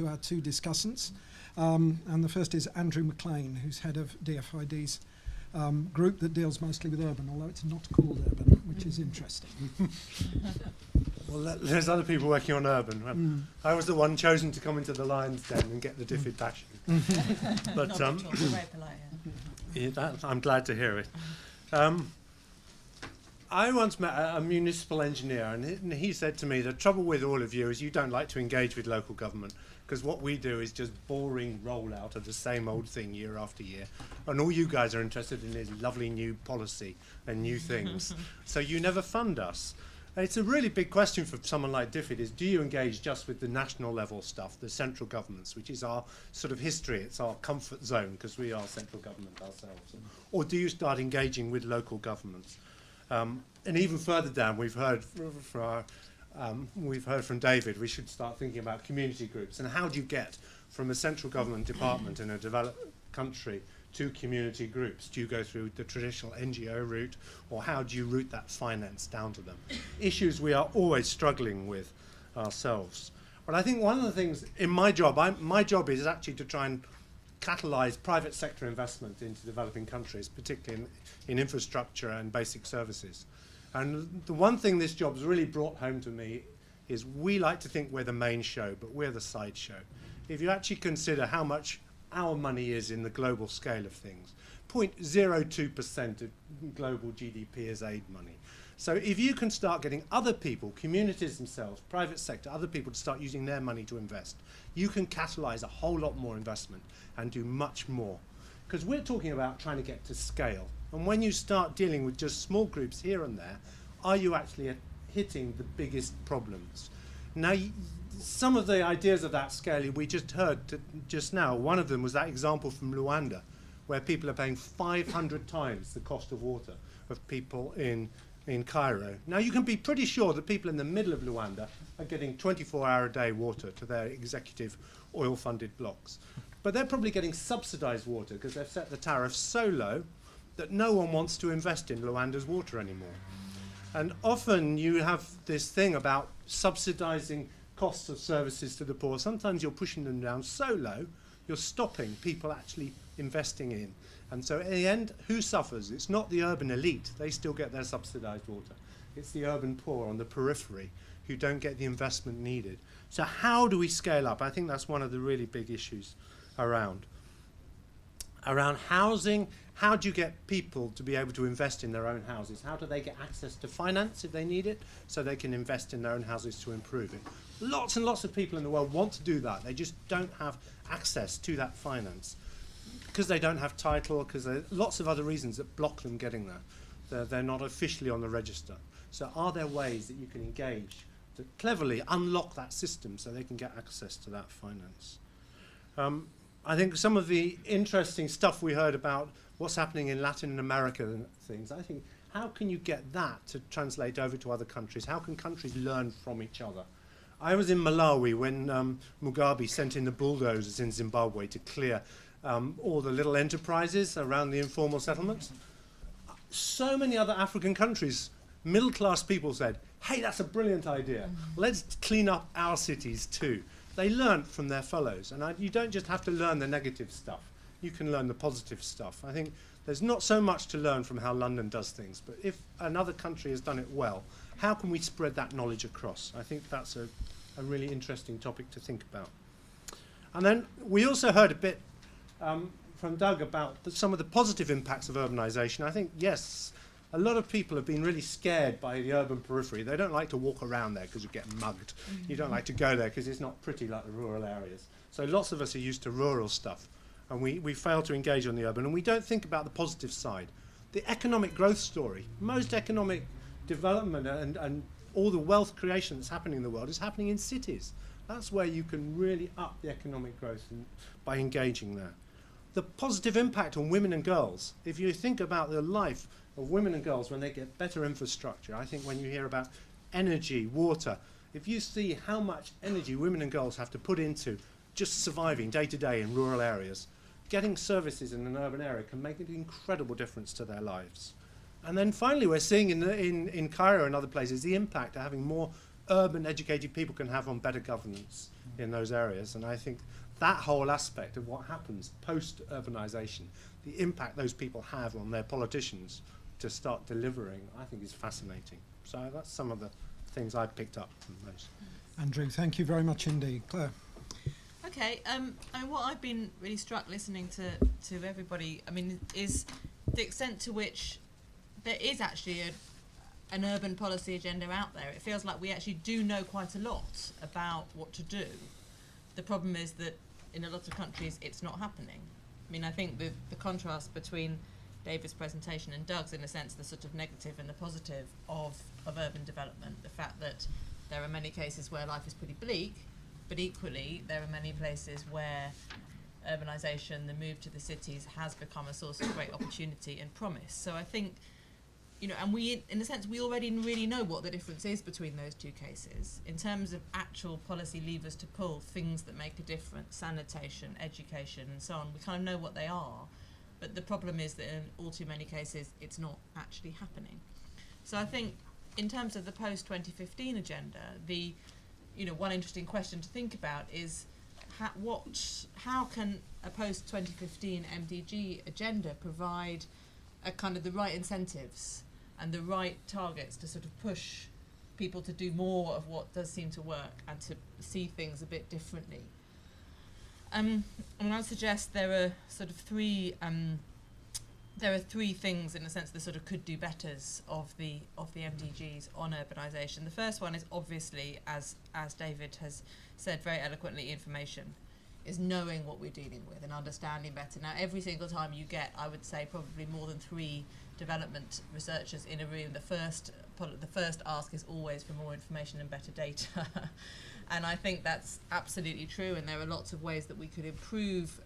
to our two discussants. And the first is Andrew Mclean, who's head of DFID's group that deals mostly with urban, although it's not called urban, which is interesting. Well, there's other people working on urban. I was the one chosen to come into the lion's den and get the DFID bashing. But very polite, yeah, I'm glad to hear it. I once met a municipal engineer, and he said to me, the trouble with all of you is you don't like to engage with local government, because what we do is just boring rollout of the same old thing year after year, and all you guys are interested in is lovely new policy and new things. So you never fund us. And it's a really big question for someone like DFID is, do you engage just with the national level stuff, the central governments, which is our sort of history, it's our comfort zone because we are central government ourselves, or do you start engaging with local governments? And even further down, we've heard from David, we should start thinking about community groups and how do you get from a central government department in a developed country to community groups? Do you go through the traditional NGO route, or how do you route that finance down to them? Issues we are always struggling with ourselves. But I think one of the things in my job, my job is actually to try and catalyse private sector investment into developing countries, particularly in infrastructure and basic services. And the one thing this job's really brought home to me is we like to think we're the main show, but we're the side show. If you actually consider how much our money is in the global scale of things, 0.02% of global GDP is aid money. So if you can start getting other people, communities themselves, private sector, other people to start using their money to invest, you can catalyse a whole lot more investment and do much more. Because we're talking about trying to get to scale. And when you start dealing with just small groups here and there, are you actually hitting the biggest problems? Now, some of the ideas of that scale we just heard just now, one of them was that example from Luanda, where people are paying 500 times the cost of water of people in Cairo. Now, you can be pretty sure that people in the middle of Luanda are getting 24-hour-a-day water to their executive oil-funded blocks. But they're probably getting subsidized water because they've set the tariff so low that no one wants to invest in Luanda's water anymore. And often you have this thing about subsidizing costs of services to the poor. Sometimes you're pushing them down so low, you're stopping people actually investing in. And so in the end, who suffers? It's not the urban elite. They still get their subsidized water. It's the urban poor on the periphery who don't get the investment needed. So how do we scale up? I think that's one of the really big issues around housing. How do you get people to be able to invest in their own houses? How do they get access to finance if they need it so they can invest in their own houses to improve it? Lots and lots of people in the world want to do that. They just don't have access to that finance because they don't have title, because there are lots of other reasons that block them getting there. They're not officially on the register. So are there ways that you can engage to cleverly unlock that system so they can get access to that finance? I think some of the interesting stuff we heard about what's happening in Latin America and things, I think, how can you get that to translate over to other countries? How can countries learn from each other? I was in Malawi when Mugabe sent in the bulldozers in Zimbabwe to clear all the little enterprises around the informal settlements. So many other African countries, middle-class people said, hey, that's a brilliant idea. Let's clean up our cities too. They learnt from their fellows, and you don't just have to learn the negative stuff. You can learn the positive stuff. I think there's not so much to learn from how London does things, but if another country has done it well, how can we spread that knowledge across? I think that's a really interesting topic to think about. And then we also heard a bit from Doug about some of the positive impacts of urbanisation. I think, yes, a lot of people have been really scared by the urban periphery. They don't like to walk around there because you get mugged. You don't like to go there because it's not pretty like the rural areas. So lots of us are used to rural stuff, and we fail to engage on the urban, and we don't think about the positive side. The economic growth story, most economic development and all the wealth creation that's happening in the world is happening in cities. That's where you can really up the economic growth by engaging there. The positive impact on women and girls, if you think about the life of women and girls when they get better infrastructure, I think when you hear about energy, water, if you see how much energy women and girls have to put into just surviving day to day in rural areas, getting services in an urban area can make an incredible difference to their lives. And then finally, we're seeing in Cairo and other places the impact of having more urban educated people can have on better governance in those areas. And I think that whole aspect of what happens post-urbanisation, the impact those people have on their politicians to start delivering, I think is fascinating. So that's some of the things I picked up from those. Andrew, thank you very much indeed. Claire? Okay, I mean, what I've been really struck listening to everybody, I mean, is the extent to which there is actually an urban policy agenda out there. It feels like we actually do know quite a lot about what to do. The problem is that in a lot of countries it's not happening. I mean, I think the contrast between David's presentation and Doug's, in a sense, the sort of negative and the positive of urban development, the fact that there are many cases where life is pretty bleak, but equally there are many places where urbanisation, the move to the cities, has become a source of great opportunity and promise. So I think, you know, and we, in a sense, we already really know what the difference is between those two cases. In terms of actual policy levers to pull, things that make a difference, sanitation, education, and so on, we kind of know what they are. But the problem is that in all too many cases, it's not actually happening. So I think, in terms of the post-2015 agenda, the, you know, one interesting question to think about is how can a post-2015 MDG agenda provide a kind of the right incentives and the right targets to sort of push people to do more of what does seem to work and to see things a bit differently. And I suggest there are sort of three things, in a sense, the sort of could do betters of the MDGs on urbanisation. The first one is obviously, as David has said very eloquently, information, is knowing what we're dealing with and understanding better. Now, every single time you get, I would say, probably more than 3 development researchers in a room, the first ask is always for more information and better data. And I think that's absolutely true, and there are lots of ways that we could improve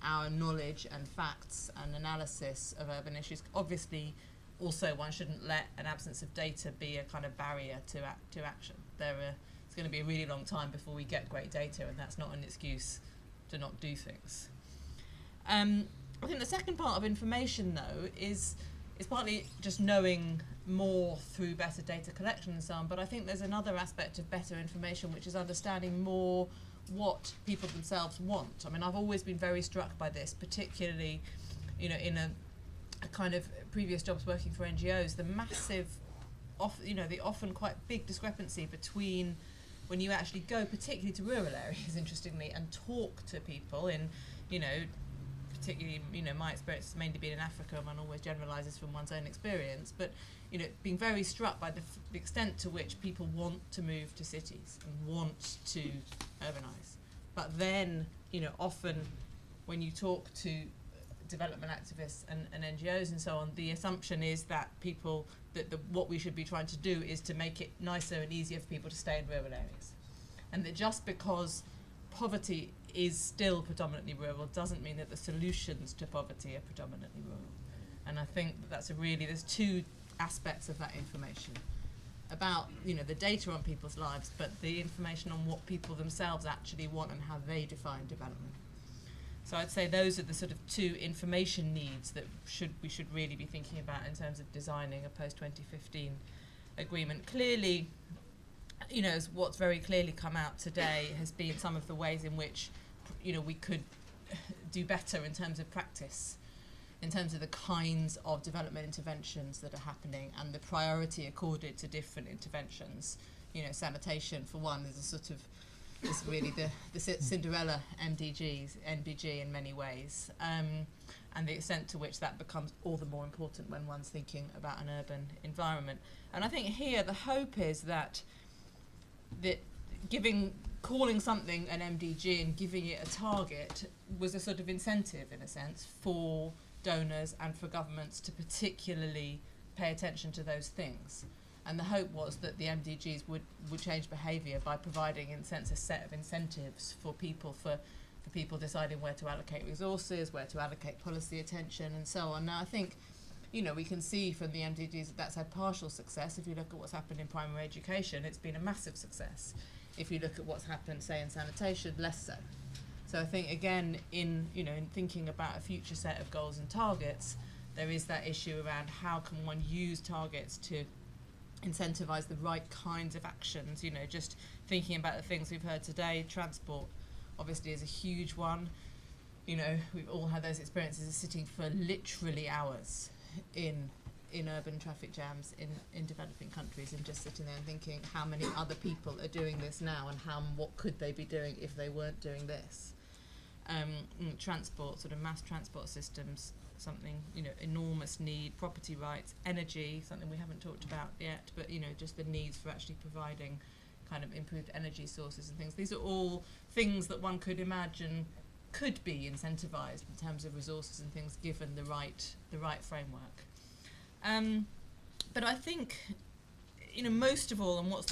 our knowledge and facts and analysis of urban issues. Obviously, also, one shouldn't let an absence of data be a kind of barrier to action. It's going to be a really long time before we get great data, and that's not an excuse to not do things. I think the second part of information, though, is partly just knowing more through better data collection and so on, but I think there's another aspect of better information, which is understanding more what people themselves want. I mean, I've always been very struck by this, particularly, you know, in a kind of previous jobs working for NGOs, the massive, the often quite big discrepancy between when you actually go, particularly to rural areas, interestingly, and talk to people in, you know, particularly, you know, my experience has mainly been in Africa, and one always generalises from one's own experience, but, you know, being very struck by the extent to which people want to move to cities and want to urbanise. But then, you know, often when you talk to development activists and NGOs and so on, the assumption is that what we should be trying to do is to make it nicer and easier for people to stay in rural areas. And that just because poverty is still predominantly rural doesn't mean that the solutions to poverty are predominantly rural. And I think there's 2 aspects of that information about, you know, the data on people's lives, but the information on what people themselves actually want and how they define development. So I'd say those are the sort of 2 information needs that we should really be thinking about in terms of designing a post-2015 agreement. Clearly, you know, what's very clearly come out today has been some of the ways in which, you know, we could do better in terms of practice, in terms of the kinds of development interventions that are happening and the priority accorded to different interventions. You know, sanitation, for one, is a sort of, is really the Cinderella NBG in many ways, and the extent to which that becomes all the more important when one's thinking about an urban environment. And I think here the hope is that calling something an MDG and giving it a target was a sort of incentive, in a sense, for donors and for governments to particularly pay attention to those things. And the hope was that the MDGs would change behaviour by providing, in a sense, a set of incentives for people deciding where to allocate resources, where to allocate policy attention, and so on. Now, I think, you know, we can see from the MDGs that that's had partial success. If you look at what's happened in primary education, it's been a massive success. If you look at what's happened, say, in sanitation, less so. So I think, again, in thinking about a future set of goals and targets, there is that issue around how can one use targets to incentivise the right kinds of actions. You know, just thinking about the things we've heard today, transport obviously is a huge one. You know, we've all had those experiences of sitting for literally hours in urban traffic jams in developing countries, and just sitting there and thinking how many other people are doing this now, and what could they be doing if they weren't doing this. Transport, sort of mass transport systems, something, you know, enormous need. Property rights, energy, something we haven't talked about yet, but, you know, just the needs for actually providing kind of improved energy sources and things. These are all things that one could imagine could be incentivised in terms of resources and things, given the right framework. But I think, you know, most of all, and what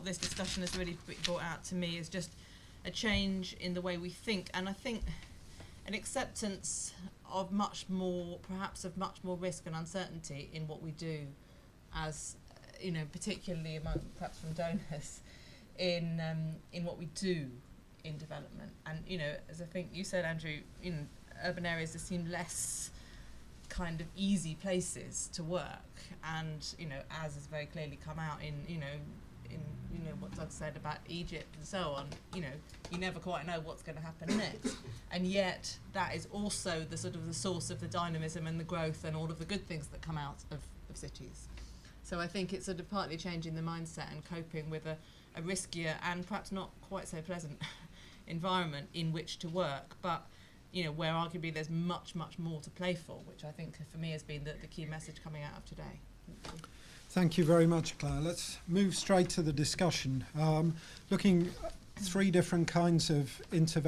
this discussion has really brought out to me is just a change in the way we think, and I think an acceptance of much more risk and uncertainty in what we do, as you know, particularly among perhaps from donors, in what we do in development. And you know, as I think you said, Andrew, you know, urban areas just seem less kind of easy places to work, and you know, as has very clearly come out in what Doug said about Egypt and so on, you know, you never quite know what's going to happen next, and yet that is also the sort of the source of the dynamism and the growth and all of the good things that come out of cities. So I think it's sort of partly changing the mindset and coping with a riskier and perhaps not quite so pleasant environment in which to work, but you know, where arguably there's much more to play for, which I think for me has been the key message coming out of today. Thank you very much, Claire. Let's move straight to the discussion. Looking at 3 different kinds of intervention.